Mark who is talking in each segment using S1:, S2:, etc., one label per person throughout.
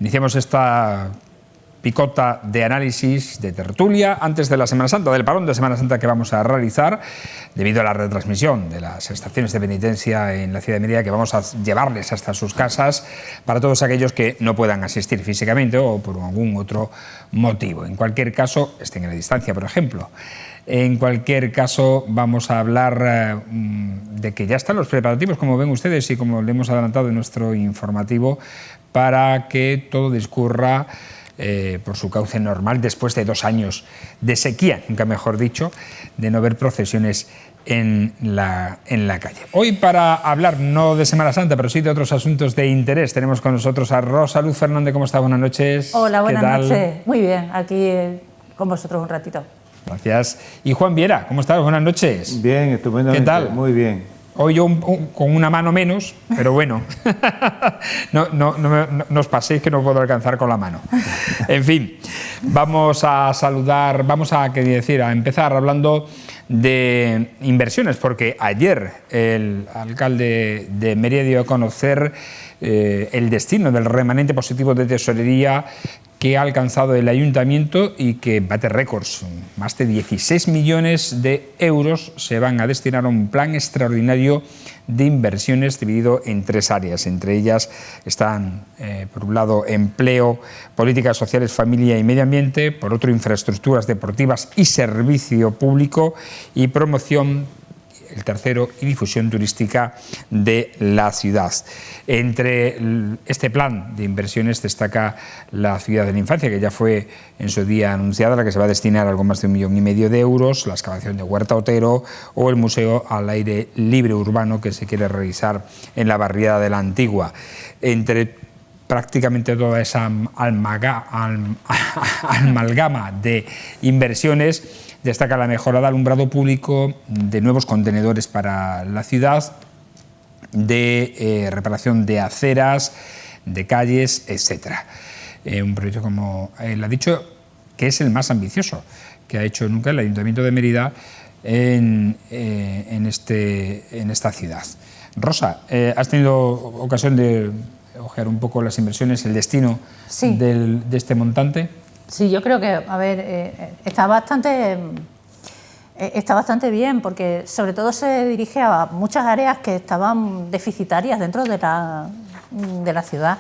S1: Iniciamos esta picota de análisis, de tertulia, antes de la Semana Santa, del parón de Semana Santa que vamos a realizar, debido a la retransmisión de las estaciones de penitencia en la ciudad de Mérida, que vamos a llevarles hasta sus casas para todos aquellos que no puedan asistir físicamente o por algún otro motivo. En cualquier caso, estén a la distancia, por ejemplo. En cualquier caso, vamos a hablar de que ya están los preparativos, como ven ustedes y como le hemos adelantado en nuestro informativo, para que todo discurra por su cauce normal después de 2 años de sequía, nunca mejor dicho, de no ver procesiones en la calle. Hoy, para hablar no de Semana Santa, pero sí de otros asuntos de interés, tenemos con nosotros a Rosa Luz Fernández. ¿Cómo está? Buenas noches.
S2: Hola, buenas noches. Muy bien, aquí con vosotros un ratito.
S1: Gracias. Y Juan Viera, ¿cómo estás? Buenas noches.
S3: Bien, estupendamente.
S1: ¿Qué tal?
S3: Muy bien.
S1: Hoy yo con una mano menos, pero bueno, no os paséis que no puedo alcanzar con la mano. En fin, vamos a saludar, a empezar hablando de inversiones, porque ayer el alcalde de Mérida dio a conocer el destino del remanente positivo de tesorería que ha alcanzado el ayuntamiento y que bate récords. Más de 16 millones de euros se van a destinar a un plan extraordinario de inversiones dividido en 3 áreas. Entre ellas están, por un lado, empleo, políticas sociales, familia y medio ambiente; por otro, infraestructuras deportivas y servicio público; y promoción, el tercero, y difusión turística de la ciudad. Entre este plan de inversiones destaca la Ciudad de la Infancia, que ya fue en su día anunciada, a la que se va a destinar algo más de 1,5 millones de euros, la excavación de Huerta Otero o el Museo al Aire Libre Urbano que se quiere realizar en la barriada de la Antigua. Entre prácticamente toda esa amalgama de inversiones, destaca la mejora de alumbrado público, de nuevos contenedores para la ciudad, de reparación de aceras, de calles, etc. Un proyecto, como él ha dicho, que es el más ambicioso que ha hecho nunca el Ayuntamiento de Mérida en esta ciudad. Rosa, ¿has tenido ocasión de ojear un poco las inversiones, el destino de este montante?
S2: Sí, yo creo que, a ver, está bastante bien, porque sobre todo se dirige a muchas áreas que estaban deficitarias dentro de la ciudad.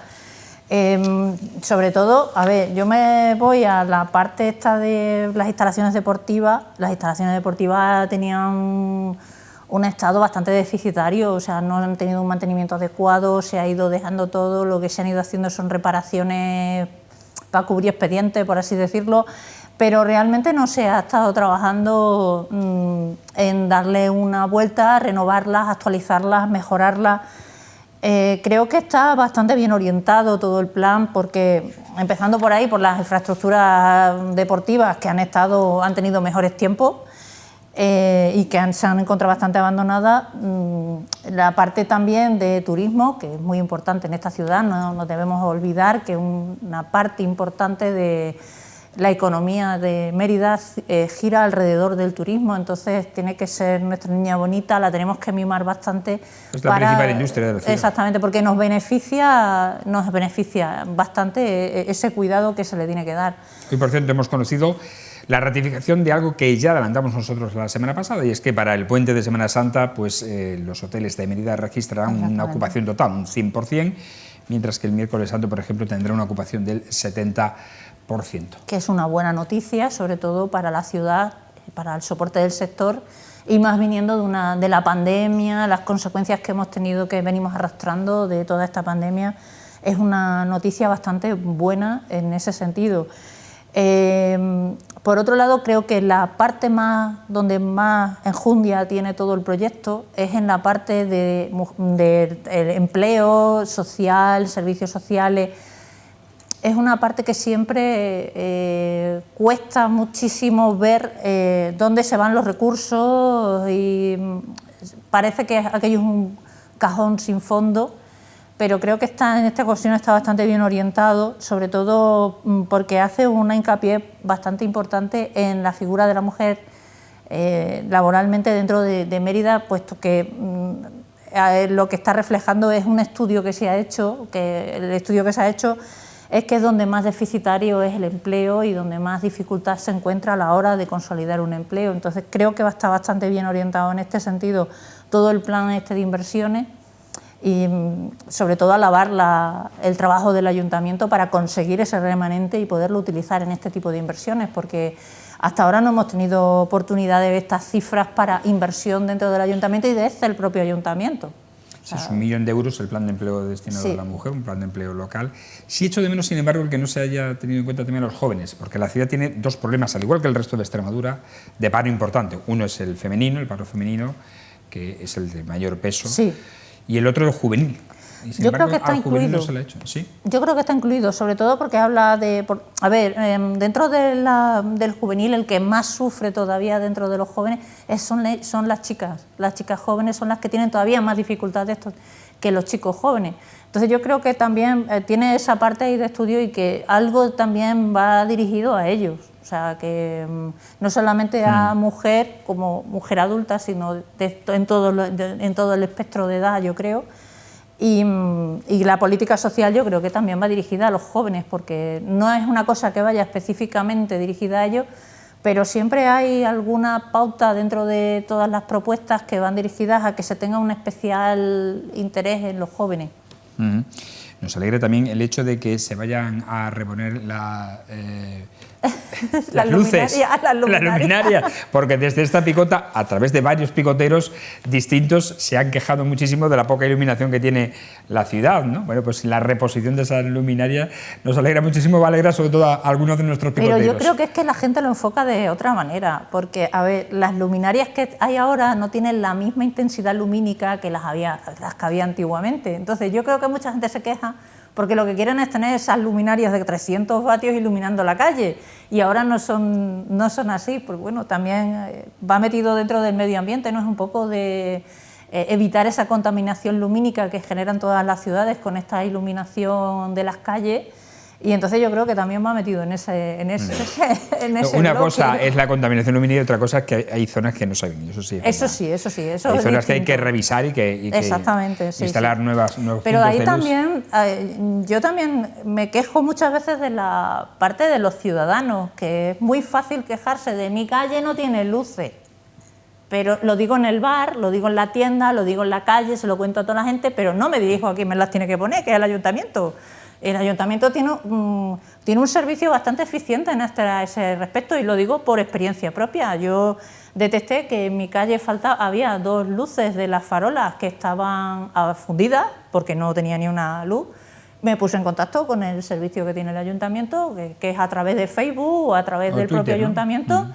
S2: Sobre todo, a ver, yo me voy a la parte esta de las instalaciones deportivas. Las instalaciones deportivas tenían un estado bastante deficitario, o sea, no han tenido un mantenimiento adecuado, se ha ido dejando todo, lo que se han ido haciendo son reparaciones para cubrir expediente, por así decirlo, pero realmente no se ha estado trabajando en darle una vuelta, renovarlas, actualizarlas, mejorarlas. Creo que está bastante bien orientado todo el plan, porque empezando por ahí, por las infraestructuras deportivas que han tenido mejores tiempos y que se han encontrado bastante abandonadas. La parte también de turismo, que es muy importante en esta ciudad, no nos debemos olvidar que una parte importante de la economía de Mérida gira alrededor del turismo, entonces tiene que ser nuestra niña bonita, la tenemos que mimar bastante.
S1: Es la principal industria de la ciudad.
S2: Exactamente, porque nos beneficia bastante ese cuidado que se le tiene que dar.
S1: Hoy, por cierto, hemos conocido la ratificación de algo que ya adelantamos nosotros la semana pasada, y es que para el puente de Semana Santa, pues los hoteles de Mérida registrarán una ocupación total, un 100%, mientras que el miércoles santo, por ejemplo, tendrá una ocupación del 70%.
S2: Que es una buena noticia, sobre todo para la ciudad, para el soporte del sector, y más viniendo de la pandemia, las consecuencias que hemos tenido, que venimos arrastrando de toda esta pandemia. Es una noticia bastante buena en ese sentido. Por otro lado, creo que la parte donde más enjundia tiene todo el proyecto es en la parte del empleo social, servicios sociales. Es una parte que siempre cuesta muchísimo ver dónde se van los recursos, y parece que aquello es un cajón sin fondo, pero creo que en esta cuestión está bastante bien orientado, sobre todo porque hace una hincapié bastante importante en la figura de la mujer laboralmente dentro de Mérida, puesto que lo que está reflejando es un estudio que se ha hecho, es que es donde más deficitario es el empleo y donde más dificultad se encuentra a la hora de consolidar un empleo. Entonces creo que va a estar bastante bien orientado en este sentido todo el plan de inversiones y sobre todo alabar el trabajo del ayuntamiento para conseguir ese remanente y poderlo utilizar en este tipo de inversiones, porque hasta ahora no hemos tenido oportunidad de ver estas cifras para inversión dentro del ayuntamiento y desde el propio ayuntamiento.
S1: Sí, es 1 millón de euros el plan de empleo destinado a la mujer, un plan de empleo local. Sí echo de menos, sin embargo, el que no se haya tenido en cuenta también a los jóvenes, porque la ciudad tiene dos problemas, al igual que el resto de Extremadura, de paro importante. Uno es el femenino, el paro femenino, que es el de mayor peso, y el otro el juvenil. Y sin embargo,
S2: creo que está incluido.
S1: No se le ha hecho. ¿Sí?
S2: Yo creo que está incluido, sobre todo porque habla de... dentro del juvenil, el que más sufre todavía dentro de los jóvenes son las chicas. Las chicas jóvenes son las que tienen todavía más dificultades que los chicos jóvenes. Entonces yo creo que también tiene esa parte ahí de estudio y que algo también va dirigido a ellos. O sea, que no solamente a mujer como mujer adulta, sino en todo el espectro de edad, yo creo. Y la política social yo creo que también va dirigida a los jóvenes, porque no es una cosa que vaya específicamente dirigida a ellos, pero siempre hay alguna pauta dentro de todas las propuestas que van dirigidas a que se tenga un especial interés en los jóvenes.
S1: Nos alegra también el hecho de que se vayan a reponer las luces, las luminarias, porque desde esta picota, a través de varios picoteros distintos, se han quejado muchísimo de la poca iluminación que tiene la ciudad, ¿no? Bueno, pues la reposición de esas luminarias nos alegra muchísimo, va a alegrar sobre todo a algunos de nuestros picoteros.
S2: Pero yo creo que es que la gente lo enfoca de otra manera, porque, a ver, las luminarias que hay ahora no tienen la misma intensidad lumínica que las que había antiguamente. Entonces yo creo que mucha gente se queja porque lo que quieren es tener esas luminarias de 300 vatios iluminando la calle, y ahora no son así, porque bueno, también va metido dentro del medio ambiente, ¿no? Es un poco de evitar esa contaminación lumínica que generan todas las ciudades con esta iluminación de las calles. Y entonces yo creo que también va metido en ese
S1: Una
S2: bloque.
S1: Cosa es la contaminación lumínica y otra cosa es que hay zonas que no se ven. Eso sí.
S2: Eso
S1: hay zonas que hay que revisar y que instalar nuevos
S2: Pero ahí
S1: puntos de luz.
S2: también, yo también me quejo muchas veces de la parte de los ciudadanos, que es muy fácil quejarse de mi calle no tiene luces. Pero lo digo en el bar, lo digo en la tienda, lo digo en la calle, se lo cuento a toda la gente, pero no me dirijo a quien me las tiene que poner, que es el ayuntamiento. El ayuntamiento tiene un servicio bastante eficiente en ese respecto, y lo digo por experiencia propia. Yo detecté que en mi calle había 2 luces de las farolas que estaban fundidas porque no tenía ni una luz. Me puse en contacto con el servicio que tiene el ayuntamiento, que es a través de Facebook o a través del propio ayuntamiento,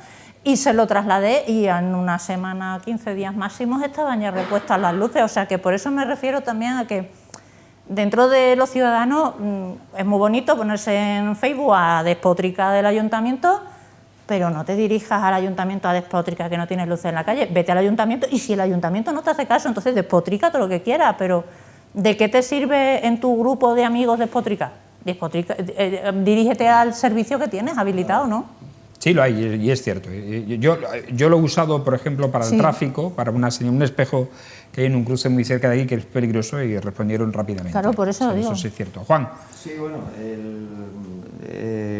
S2: y se lo trasladé, y en una semana, 15 días máximos, estaban ya repuestas las luces. O sea que por eso me refiero también a que dentro de los ciudadanos es muy bonito ponerse en Facebook a despotricar del ayuntamiento, pero no te dirijas al ayuntamiento a despotricar que no tienes luces en la calle. Vete al ayuntamiento, y si el ayuntamiento no te hace caso, entonces despotrica todo lo que quieras, pero ¿de qué te sirve en tu grupo de amigos despotricar? Dirígete al servicio que tienes habilitado, ¿no?
S1: Sí, lo hay, y es cierto. Yo lo he usado, por ejemplo, para el tráfico, para un espejo que hay en un cruce muy cerca de aquí que es peligroso, y respondieron rápidamente.
S2: Claro, por eso lo digo.
S1: Eso sí es cierto. Juan.
S3: Sí, bueno,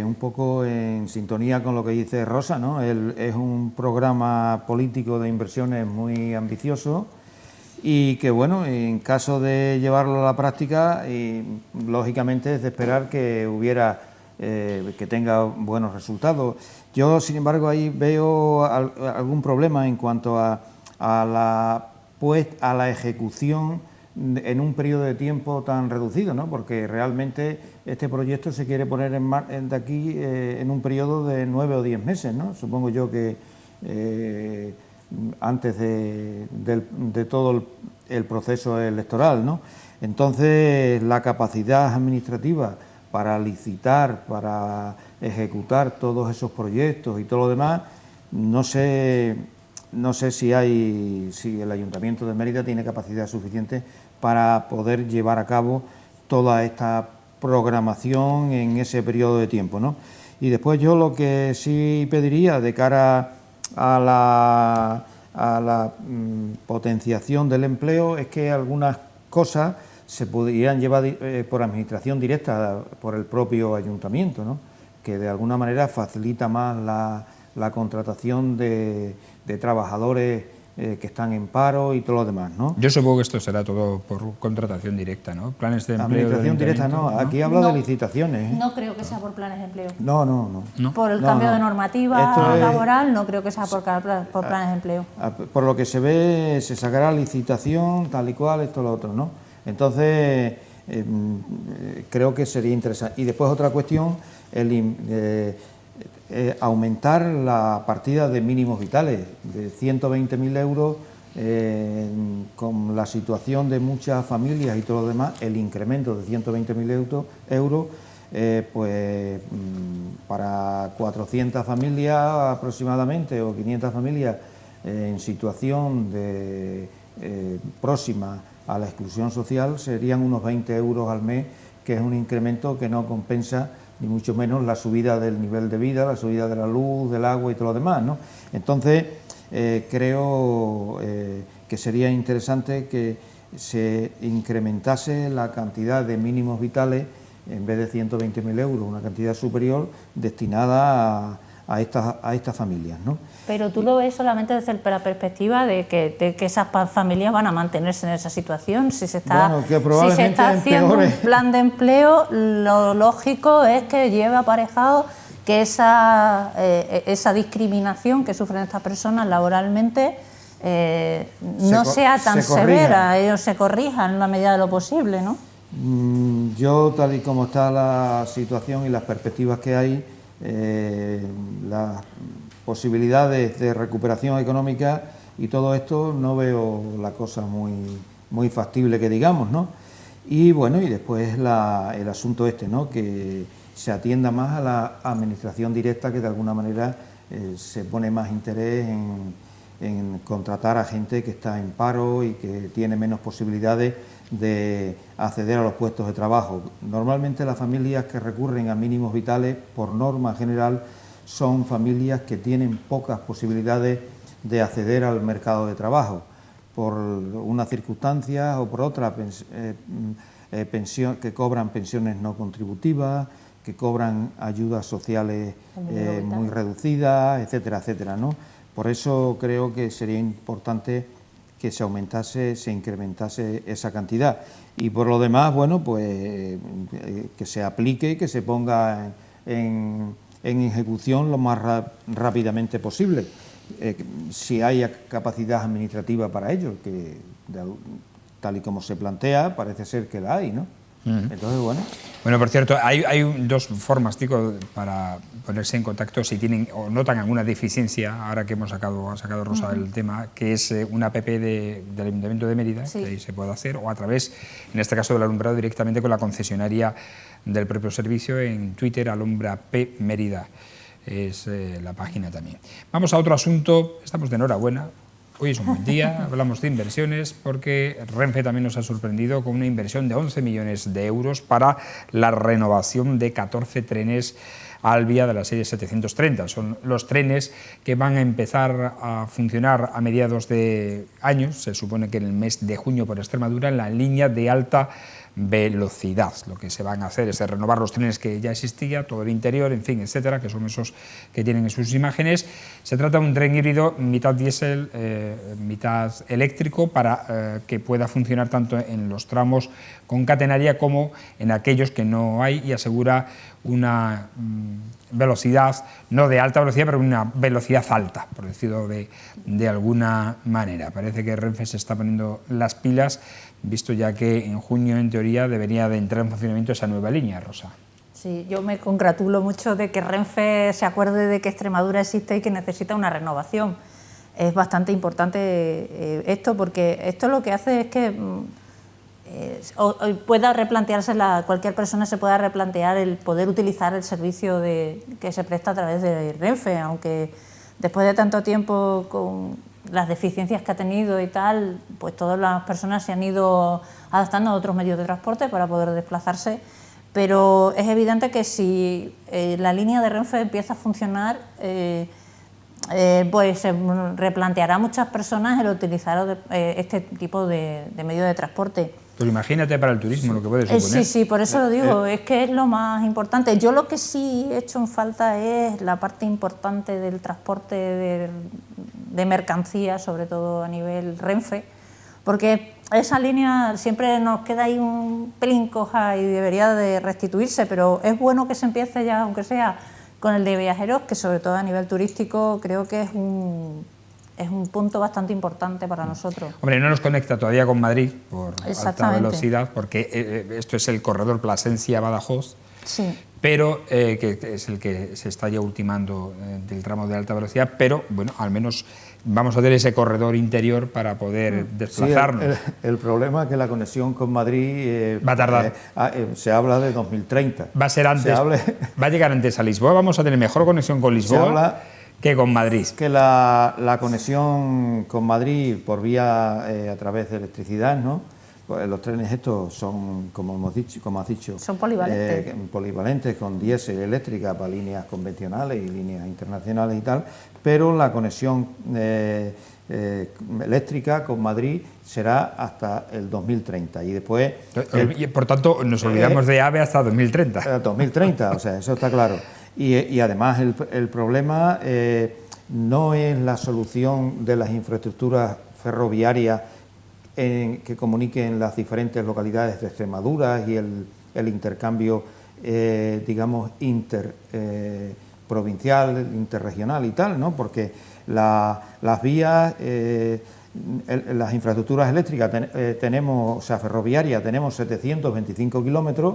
S3: un poco en sintonía con lo que dice Rosa, ¿no? Es un programa político de inversiones muy ambicioso, y que, bueno, en caso de llevarlo a la práctica, lógicamente es de esperar que que tenga buenos resultados. Yo, sin embargo, ahí veo algún problema en cuanto a la ejecución en un periodo de tiempo tan reducido, ¿no? Porque realmente este proyecto se quiere poner de aquí en un periodo de 9 o 10 meses, ¿no? Supongo yo que antes de todo el proceso electoral, ¿no? Entonces, la capacidad administrativa para licitar, para ejecutar todos esos proyectos y todo lo demás, no sé si el Ayuntamiento de Mérida tiene capacidad suficiente para poder llevar a cabo toda esta programación en ese periodo de tiempo, ¿no? Y después yo lo que sí pediría de cara a la potenciación del empleo es que algunas cosas se podrían llevar por administración directa por el propio ayuntamiento, ¿no? Que de alguna manera facilita más la contratación de trabajadores que están en paro y todo lo demás, ¿no?
S1: Yo supongo que esto será todo por contratación directa, ¿no? Planes de empleo.
S3: Administración directa no, aquí hablo de licitaciones.
S2: No creo que sea por planes de empleo.
S3: No.
S2: Por el cambio de normativa laboral, no creo que sea por planes de empleo.
S3: Por lo que se ve, se sacará licitación, tal y cual, esto, lo otro, ¿no? Entonces, creo que sería interesante. Y después otra cuestión, aumentar la partida de mínimos vitales de 120.000 euros, con la situación de muchas familias y todo lo demás, el incremento de 120.000 euros, pues para 400 familias aproximadamente o 500 familias en situación de próxima a la exclusión social, serían unos 20 euros al mes, que es un incremento que no compensa ni mucho menos la subida del nivel de vida, la subida de la luz, del agua y todo lo demás, ¿no? Entonces, creo que sería interesante que se incrementase la cantidad de mínimos vitales, en vez de 120.000 euros, una cantidad superior destinada a estas familias, ¿no?
S2: Pero tú lo ves solamente desde la perspectiva de que esas familias van a mantenerse en esa situación. Si se está, si se está haciendo un plan de empleo, lo lógico es que lleve aparejado que esa discriminación que sufren estas personas laboralmente no sea tan severa, se corrija en la medida de lo posible, ¿no?
S3: Yo, tal y como está la situación y las perspectivas que hay, las posibilidades de recuperación económica y todo esto, no veo la cosa muy factible, que digamos, ¿no? Y bueno, y después el asunto ¿no? Que se atienda más a la administración directa, que de alguna manera se pone más interés en contratar a gente que está en paro y que tiene menos posibilidades de acceder a los puestos de trabajo. Normalmente las familias que recurren a mínimos vitales, por norma general, son familias que tienen pocas posibilidades de acceder al mercado de trabajo, por unas circunstancias o por otras, que cobran pensiones no contributivas, que cobran ayudas sociales muy reducidas, etcétera, etcétera, ¿no? Por eso creo que sería importante que se aumentase, se incrementase esa cantidad. Y por lo demás, bueno, pues que se aplique, que se ponga en ejecución lo más rápidamente posible. Si hay capacidad administrativa para ello, que tal y como se plantea, parece ser que la hay, ¿no? Entonces, bueno.
S1: Bueno, por cierto, hay dos formas, digo, para ponerse en contacto si tienen o notan alguna deficiencia, ahora que ha sacado Rosa el tema, que es una app del Ayuntamiento de Mérida, que ahí se puede hacer, o a través, en este caso del alumbrado, directamente con la concesionaria del propio servicio en Twitter, Alumbra P Mérida, es la página también. Vamos a otro asunto, estamos de enhorabuena. Hoy es un buen día, hablamos de inversiones porque Renfe también nos ha sorprendido con una inversión de 11 millones de euros para la renovación de 14 trenes Alvia de la serie 730. Son los trenes que van a empezar a funcionar a mediados de año, se supone que en el mes de junio por Extremadura, en la línea de alta velocidad. Lo que se van a hacer es renovar los trenes que ya existía, todo el interior, en fin, etcétera, que son esos que tienen en sus imágenes. Se trata de un tren híbrido, mitad diésel, mitad eléctrico, para que pueda funcionar tanto en los tramos con catenaria como en aquellos que no hay, y asegura una velocidad, no de alta velocidad, pero una velocidad alta, por decirlo de alguna manera. Parece que Renfe se está poniendo las pilas, visto ya que en junio, en teoría, debería de entrar en funcionamiento esa nueva línea, Rosa.
S2: Sí, yo me congratulo mucho de que Renfe se acuerde de que Extremadura existe y que necesita una renovación. Es bastante importante esto, porque esto lo que hace es que pueda replantearse, cualquier persona se pueda replantear el poder utilizar el servicio que se presta a través de Renfe, aunque después de tanto tiempo con las deficiencias que ha tenido y tal, pues todas las personas se han ido adaptando a otros medios de transporte para poder desplazarse, pero es evidente que si la línea de Renfe empieza a funcionar, pues se replanteará a muchas personas el utilizar este tipo de medio de transporte.
S1: Pues imagínate para el turismo lo que puede suponer.
S2: Sí, por eso lo digo, es que es lo más importante. Yo lo que sí he hecho en falta es la parte importante del transporte de mercancías, sobre todo a nivel Renfe, porque esa línea siempre nos queda ahí un pelín coja y debería de restituirse, pero es bueno que se empiece ya, aunque sea con el de viajeros, que sobre todo a nivel turístico creo que es un punto bastante importante para nosotros.
S1: Hombre, no nos conecta todavía con Madrid por alta velocidad, porque esto es el corredor Plasencia-Badajoz,
S2: sí,
S1: pero que es el que se está ya ultimando del tramo de alta velocidad, pero bueno, al menos vamos a tener ese corredor interior para poder desplazarnos.
S3: Sí, el problema es que la conexión con Madrid
S1: va a tardar.
S3: Se habla de 2030.
S1: Va a ser antes, va a llegar antes a Lisboa, vamos a tener mejor conexión con Lisboa que con Madrid.
S3: Que la conexión con Madrid por vía a través de electricidad, ¿no? Pues los trenes estos son, como has dicho,
S2: son polivalentes.
S3: Polivalentes con diésel eléctrica para líneas convencionales y líneas internacionales y tal, pero la conexión eléctrica con Madrid será hasta el 2030 y después...
S1: por tanto, nos olvidamos de AVE hasta 2030.
S3: 2030, o sea, eso está claro. Y además el problema no es la solución de las infraestructuras ferroviarias que comuniquen las diferentes localidades de Extremadura y el intercambio, digamos, interprovincial, interregional y tal, ¿no? Porque las vías, las infraestructuras eléctricas tenemos, o sea, ferroviarias, tenemos 725 kilómetros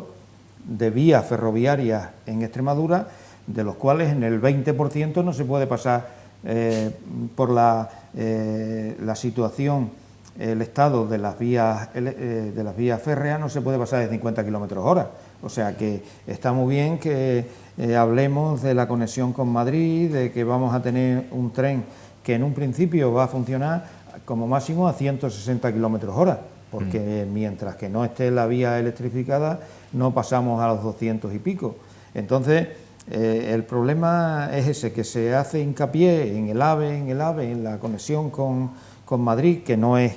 S3: de vías ferroviarias en Extremadura, de los cuales en el 20% no se puede pasar por la situación, el estado de las vías férreas no se puede pasar de 50 kilómetros hora. O sea que está muy bien que hablemos de la conexión con Madrid, de que vamos a tener un tren que en un principio va a funcionar como máximo a 160 kilómetros hora, porque mientras que no esté la vía electrificada no pasamos a los 200 y pico. Entonces, el problema es ese, que se hace hincapié en el AVE, en la conexión con Madrid, que no es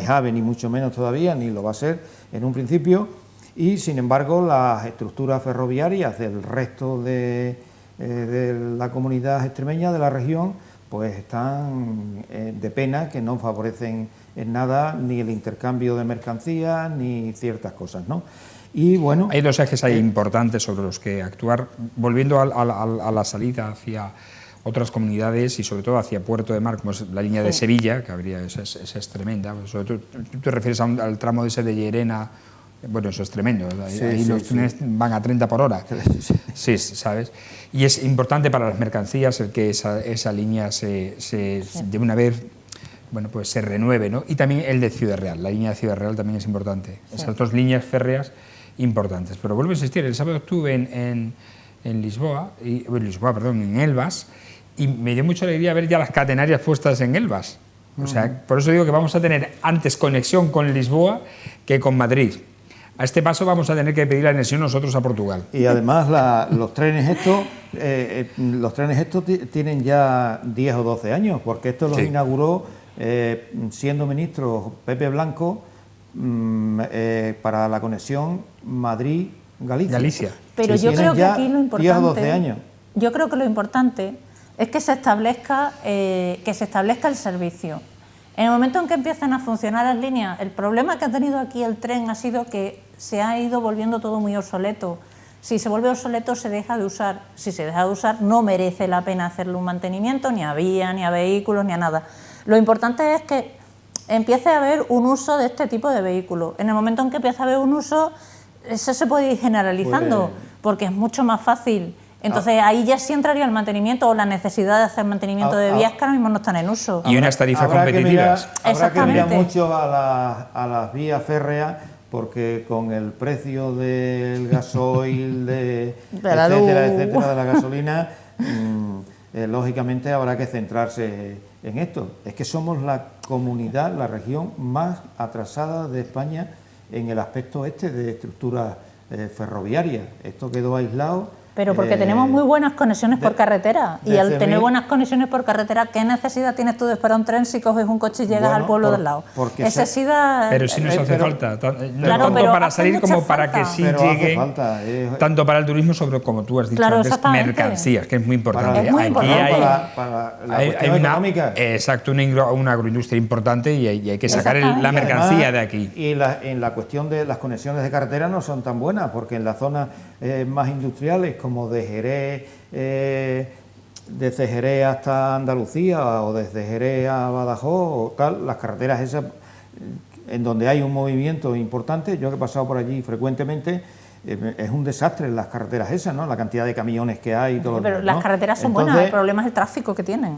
S3: AVE ni mucho menos todavía, ni lo va a ser en un principio, y sin embargo las estructuras ferroviarias del resto de la comunidad extremeña, de la región, pues están de pena, que no favorecen en nada ni el intercambio de mercancías ni ciertas cosas, ¿no? Y bueno,
S1: hay dos ejes ahí importantes sobre los que actuar, volviendo a la salida hacia otras comunidades y sobre todo hacia Puerto de Mar, como es la línea de Sevilla, que habría, esa es tremenda. Sobre todo, tú te refieres al tramo de ese de Llerena, bueno, eso es tremendo, ahí los trenes van a 30 por hora, sí, ¿sabes? Y es importante para las mercancías el que esa línea de una vez, bueno, pues se renueve, ¿no? Y también el de Ciudad Real, la línea de Ciudad Real también es importante, esas dos líneas férreas importantes. Pero vuelvo a insistir, el sábado estuve en Lisboa, en Elvas, y me dio mucha alegría ver ya las catenarias puestas en Elvas. O sea, por eso digo que vamos a tener antes conexión con Lisboa que con Madrid. A este paso vamos a tener que pedir la anexión nosotros a Portugal.
S3: Y además los trenes estos tienen ya 10 o 12 años, porque esto los inauguró siendo ministro Pepe Blanco para la conexión Madrid-Galicia.
S2: Pero yo creo que aquí lo importante,
S3: 10 o 12 años.
S2: Yo creo que lo importante es que se establezca el servicio. En el momento en que empiezan a funcionar las líneas, el problema que ha tenido aquí el tren ha sido que se ha ido volviendo todo muy obsoleto. Si se vuelve obsoleto, se deja de usar. Si se deja de usar, no merece la pena hacerle un mantenimiento, ni a vía, ni a vehículos, ni a nada. Lo importante es que empiece a haber un uso de este tipo de vehículos. En el momento en que empieza a haber un uso, eso se puede ir generalizando, porque es mucho más fácil. Entonces ahí ya sí entraría el mantenimiento o la necesidad de hacer mantenimiento de vías que ahora mismo no están en uso.
S1: Y unas tarifas competitivas.
S3: Habrá que mirar mucho a las vías férreas, porque con el precio del gasoil, etcétera, de la gasolina, lógicamente habrá que centrarse en esto. Es que somos la comunidad, la región más atrasada de España en el aspecto de estructuras ferroviarias. Esto quedó aislado
S2: Pero porque tenemos muy buenas conexiones por carretera. Y al tener buenas conexiones por carretera, ¿qué necesidad tienes tú de esperar un tren si coges un coche y llegas al pueblo del lado? Necesidad...
S1: Pero si nos hace falta,
S2: claro,
S1: tanto para salir como para que sí llegue, tanto para el turismo como tú has dicho antes, mercancías, que es muy importante.
S2: Es muy importante.
S3: Para la cuestión económica.
S1: Exacto, una agroindustria importante y hay que sacar la mercancía de aquí.
S3: Y en la cuestión de las conexiones de carretera no son tan buenas, porque en las zonas más industriales, como de Jerez, desde Jerez hasta Andalucía o desde Jerez a Badajoz o tal, las carreteras esas en donde hay un movimiento importante, yo que he pasado por allí frecuentemente, es un desastre las carreteras esas, ¿no? La cantidad de camiones que hay y todo.
S2: Pero las carreteras son buenas, el problema es el tráfico que tienen.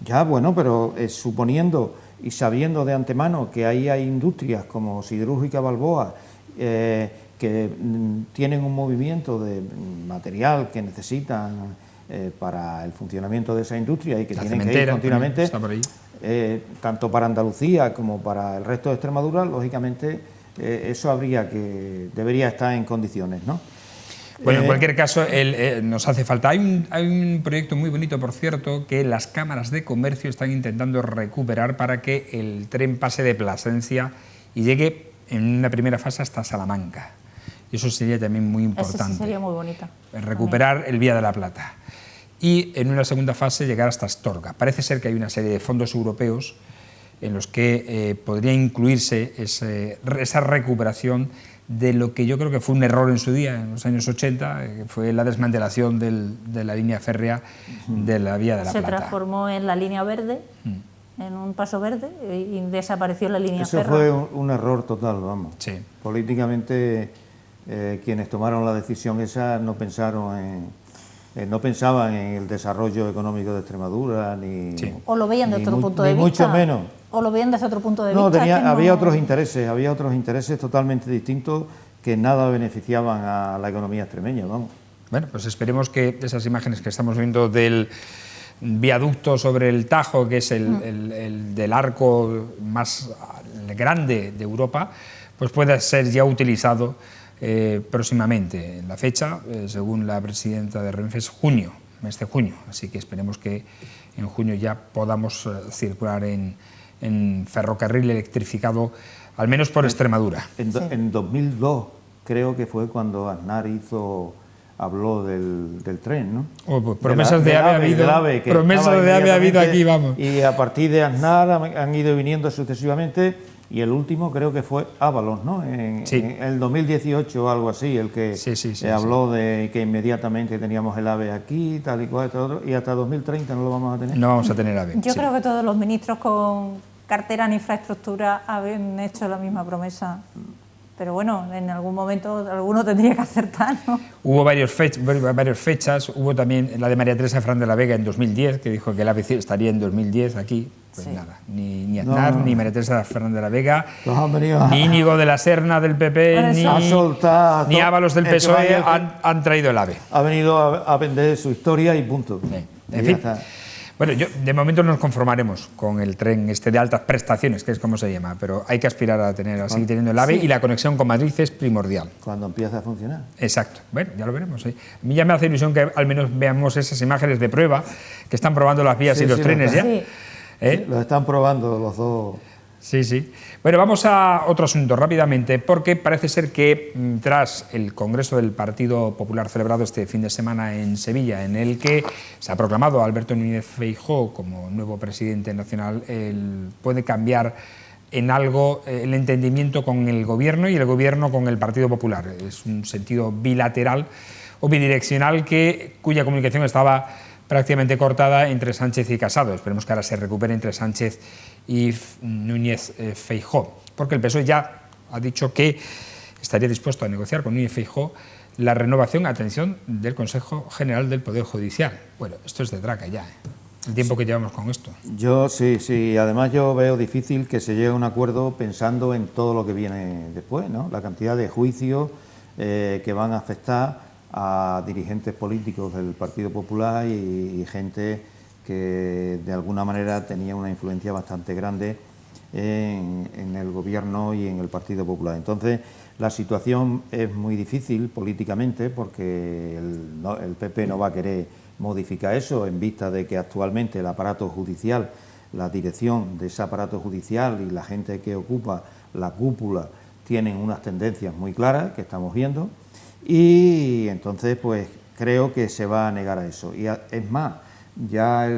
S3: Ya, bueno, pero suponiendo y sabiendo de antemano que ahí hay industrias como Siderúrgica Balboa, que tienen un movimiento de material que necesitan para el funcionamiento de esa industria y que tienen que ir continuamente, tanto para Andalucía como para el resto de Extremadura, lógicamente eso debería estar en condiciones, ¿no?
S1: Bueno, en cualquier caso, nos hace falta. Hay un proyecto muy bonito, por cierto, que las cámaras de comercio están intentando recuperar para que el tren pase de Plasencia y llegue en una primera fase hasta Salamanca. Y eso sería también muy importante.
S2: Eso sí sería muy bonito.
S1: Recuperar el Vía de la Plata. Y en una segunda fase llegar hasta Astorga. Parece ser que hay una serie de fondos europeos en los que podría incluirse esa recuperación de lo que yo creo que fue un error en su día, en los años 80, que fue la desmantelación de la línea férrea de la Vía de la Plata.
S2: Se transformó en la línea verde, en un paso verde, y desapareció la línea férrea.
S3: Eso fue un error total, vamos.
S1: Sí.
S3: Políticamente, quienes tomaron la decisión esa no pensaban en el desarrollo económico de Extremadura, ni...
S2: Sí. O lo veían desde otro punto de vista.
S3: Mucho menos.
S2: O lo veían desde otro punto de
S3: vista.
S2: No,
S3: había otros intereses totalmente distintos que nada beneficiaban a la economía extremeña, vamos.
S1: Bueno, pues esperemos que esas imágenes que estamos viendo del viaducto sobre el Tajo, que es el del arco más grande de Europa, pues pueda ser ya utilizado próximamente. La fecha, según la presidenta de Renfe, es junio, mes de junio, así que esperemos que en junio ya podamos circular en ferrocarril electrificado, al menos por Extremadura.
S3: En 2002 creo que fue cuando Aznar habló del tren, ¿no?
S1: Pues promesas de AVE ha habido aquí, vamos.
S3: Y a partir de Aznar han ido viniendo sucesivamente. Y el último creo que fue Ábalos, ¿no? En el 2018 o algo así, el que habló de que inmediatamente teníamos el AVE aquí, tal y cual, tal otro, y hasta 2030 no lo vamos a tener.
S1: No vamos a tener AVE.
S2: Yo creo que todos los ministros con cartera en infraestructura habían hecho la misma promesa. Pero bueno, en algún momento alguno tendría que acertar, ¿no?
S1: Hubo varias fechas, hubo también la de María Teresa Fernández de la Vega en 2010, que dijo que el AVE estaría en 2010 aquí. Pues nada, ni Aznar, ni María Teresa Fernández de la Vega, ni Íñigo de la Serna del PP, ni Ábalos del PSOE han traído el AVE.
S3: Ha venido a vender su historia y punto.
S1: En fin. Bueno, de momento nos conformaremos con el tren de altas prestaciones, que es como se llama, pero hay que aspirar a seguir teniendo el AVE y la conexión con Madrid es primordial.
S3: Cuando empiece a funcionar.
S1: Exacto. Bueno, ya lo veremos. A mí ya me hace ilusión que al menos veamos esas imágenes de prueba, que están probando las vías y los trenes ya.
S2: Sí.
S3: Los están probando los dos.
S1: Sí. Bueno, vamos a otro asunto rápidamente, porque parece ser que tras el Congreso del Partido Popular celebrado este fin de semana en Sevilla, en el que se ha proclamado a Alberto Núñez Feijóo como nuevo presidente nacional, puede cambiar en algo el entendimiento con el Gobierno y el Gobierno con el Partido Popular. Es un sentido bilateral o bidireccional cuya comunicación estaba prácticamente cortada entre Sánchez y Casado. Esperemos que ahora se recupere entre Sánchez y Núñez Feijóo, porque el PSOE ya ha dicho que estaría dispuesto a negociar con Núñez Feijóo la renovación, atención, del Consejo General del Poder Judicial. Bueno, esto es de traca ya, el tiempo que llevamos con esto.
S3: Yo sí, además yo veo difícil que se llegue a un acuerdo pensando en todo lo que viene después, ¿no? La cantidad de juicios que van a afectar a dirigentes políticos del Partido Popular y gente que de alguna manera tenía una influencia bastante grande en el Gobierno y en el Partido Popular. Entonces, La situación es muy difícil políticamente porque el PP no va a querer modificar eso en vista de que actualmente el aparato judicial, la dirección de ese aparato judicial y la gente que ocupa la cúpula tienen unas tendencias muy claras que estamos viendo, y entonces pues creo que se va a negar a eso. Y es más, ya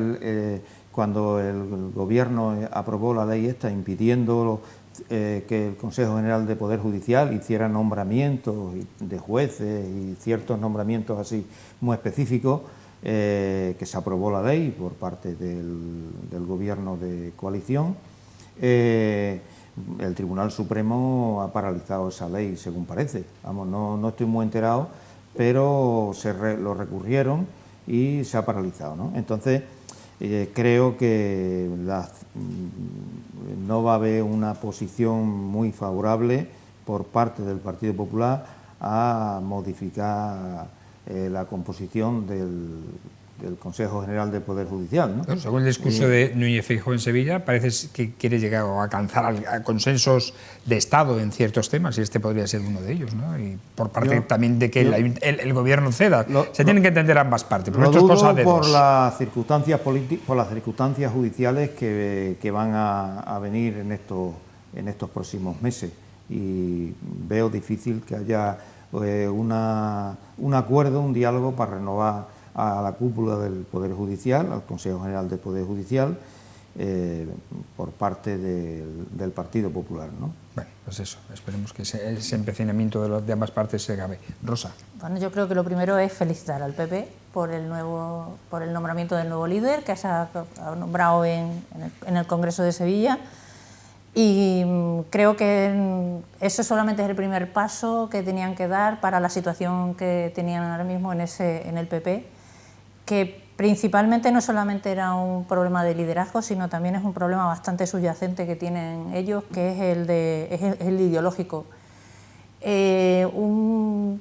S3: cuando el Gobierno aprobó la ley esta impidiendo que el Consejo General de Poder Judicial hiciera nombramientos de jueces y ciertos nombramientos así muy específicos, que se aprobó la ley por parte del Gobierno de coalición, el Tribunal Supremo ha paralizado esa ley, según parece. Vamos, no estoy muy enterado, pero lo recurrieron y se ha paralizado, ¿no? Entonces, creo que no va a haber una posición muy favorable por parte del Partido Popular a modificar la composición del Consejo General de Poder Judicial, ¿no?
S1: Bueno, según el discurso de Núñez Feijóo en Sevilla, parece que quiere llegar a alcanzar a consensos de Estado en ciertos temas, y este podría ser uno de ellos, ¿no? Y por parte también de que el Gobierno ceda. Se tienen que entender ambas partes, pero esto es cosa de
S3: por
S1: dos.
S3: las circunstancias por las circunstancias judiciales que van a venir en estos próximos meses, y veo difícil que haya un acuerdo, un diálogo para renovar a la cúpula del Poder Judicial, al Consejo General del Poder Judicial, por parte del Partido Popular, ¿no?
S1: Bueno, pues eso, esperemos que ese empecinamiento de ambas partes se acabe. Rosa.
S2: Bueno, yo creo que lo primero es felicitar al PP por el nombramiento del nuevo líder que se ha nombrado en el Congreso de Sevilla. Y creo que eso solamente es el primer paso que tenían que dar para la situación que tenían ahora mismo en el PP, que principalmente no solamente era un problema de liderazgo, sino también es un problema bastante subyacente que tienen ellos, que es el ideológico. Un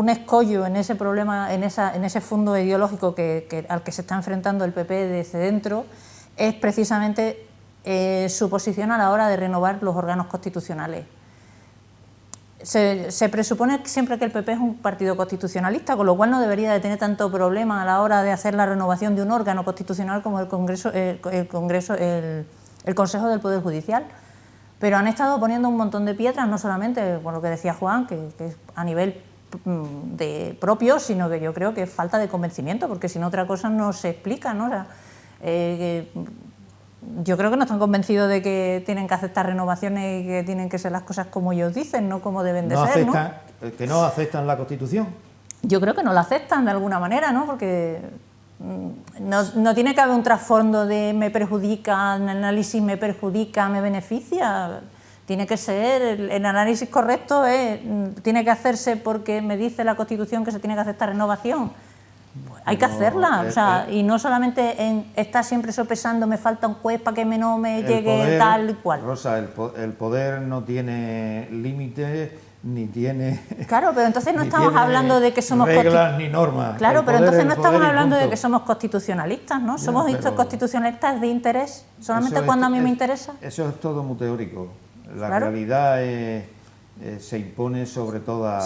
S2: escollo en ese problema, en ese fondo ideológico al que se está enfrentando el PP desde dentro, es precisamente su posición a la hora de renovar los órganos constitucionales. Se presupone siempre que el PP es un partido constitucionalista, con lo cual no debería de tener tanto problema a la hora de hacer la renovación de un órgano constitucional como el Consejo del Poder Judicial. Pero han estado poniendo un montón de piedras, no solamente por lo que decía Juan, que es a nivel propio, sino que yo creo que es falta de convencimiento, porque si no otra cosa no se explica, ¿no? O sea, yo creo que no están convencidos de que tienen que aceptar renovaciones y que tienen que ser las cosas como ellos dicen, no como deben de ser, ¿no?
S3: ¿Que no aceptan la Constitución?
S2: Yo creo que no la aceptan de alguna manera, ¿no? Porque no tiene que haber un trasfondo de me perjudica, el análisis me perjudica, me beneficia. Tiene que ser, el análisis correcto tiene que hacerse porque me dice la Constitución que se tiene que aceptar renovación. Pues hay que hacerla, o sea, y no solamente estar siempre sopesando, me falta un juez para que no me llegue
S3: poder,
S2: tal y cual.
S3: Rosa, el poder no tiene límites ni tiene...
S2: Claro, pero entonces no estamos hablando de que somos...
S3: reglas ni normas.
S2: Claro, pero entonces no estamos hablando de que somos constitucionalistas, ¿no? Somos constitucionalistas de interés, solamente cuando a mí me interesa.
S3: Eso es todo muy teórico. La realidad se impone sobre toda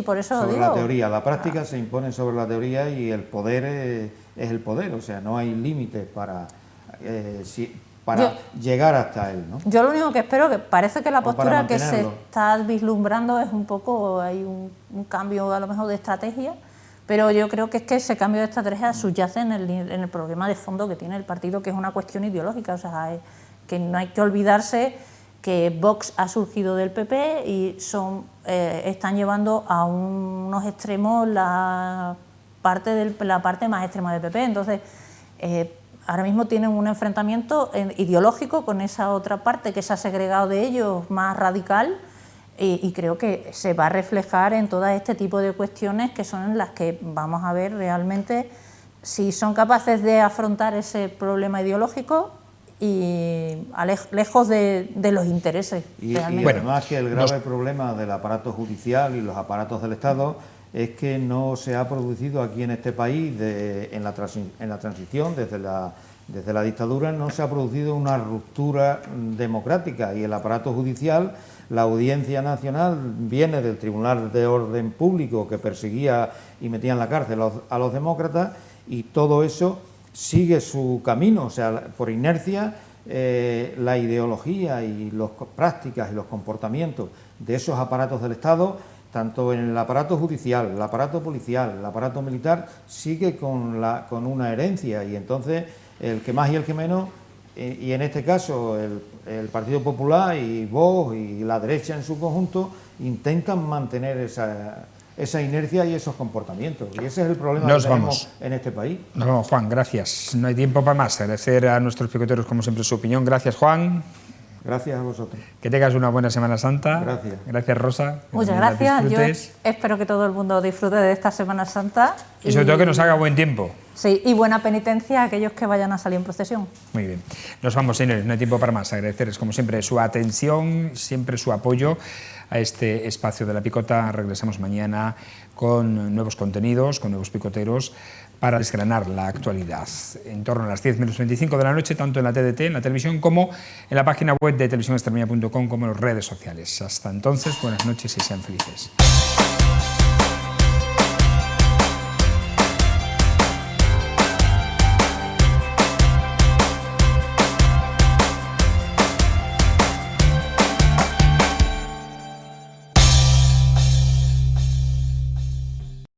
S2: por eso
S3: sobre
S2: digo.
S3: La teoría. La práctica se impone sobre la teoría, y el poder es el poder, o sea, no hay límites para llegar hasta él, ¿no?
S2: Yo lo único que espero, que parece que la postura que se está vislumbrando es un poco, hay un cambio a lo mejor de estrategia, pero yo creo que es que ese cambio de estrategia subyace en el problema de fondo que tiene el partido, que es una cuestión ideológica, o sea, que no hay que olvidarse que Vox ha surgido del PP y están llevando a unos extremos la parte más extrema del PP. Entonces, ahora mismo tienen un enfrentamiento ideológico con esa otra parte que se ha segregado de ellos, más radical, y creo que se va a reflejar en todo este tipo de cuestiones, que son las que vamos a ver realmente si son capaces de afrontar ese problema ideológico y lejos de los intereses.
S3: Y además que el grave problema del aparato judicial y los aparatos del Estado es que no se ha producido aquí en este país, en la transición, desde la dictadura, no se ha producido una ruptura democrática, y el aparato judicial La Audiencia Nacional viene del Tribunal de Orden Público, que perseguía y metía en la cárcel a los demócratas, y todo eso sigue su camino. O sea, por inercia, la ideología y las prácticas y los comportamientos de esos aparatos del Estado, tanto en el aparato judicial, el aparato policial, el aparato militar, sigue con una herencia, y entonces el que más y el que menos, y en este caso el Partido Popular y Vox y la derecha en su conjunto, intentan mantener esa inercia y esos comportamientos, y ese es el problema que tenemos en este país.
S1: Nos vamos, Juan, gracias. No hay tiempo para más. Agradecer a nuestros picoteros, como siempre, su opinión. Gracias, Juan.
S3: Gracias a vosotros.
S1: Que tengas una buena Semana Santa.
S3: Gracias.
S1: Gracias, Rosa.
S2: Muchas gracias. Yo espero que todo el mundo disfrute de esta Semana Santa.
S1: Y sobre todo que nos haga buen tiempo.
S2: Sí, y buena penitencia a aquellos que vayan a salir en procesión.
S1: Muy bien. Nos vamos, señores. No hay tiempo para más. Agradecerles, como siempre, su atención, siempre su apoyo a este espacio de La Picota. Regresamos mañana con nuevos contenidos, con nuevos picoteros, para desgranar la actualidad. En torno a las 10:25 de la noche, tanto en la TDT, en la televisión, como en la página web de televisionextremeña.com, como en las redes sociales. Hasta entonces, buenas noches y sean felices.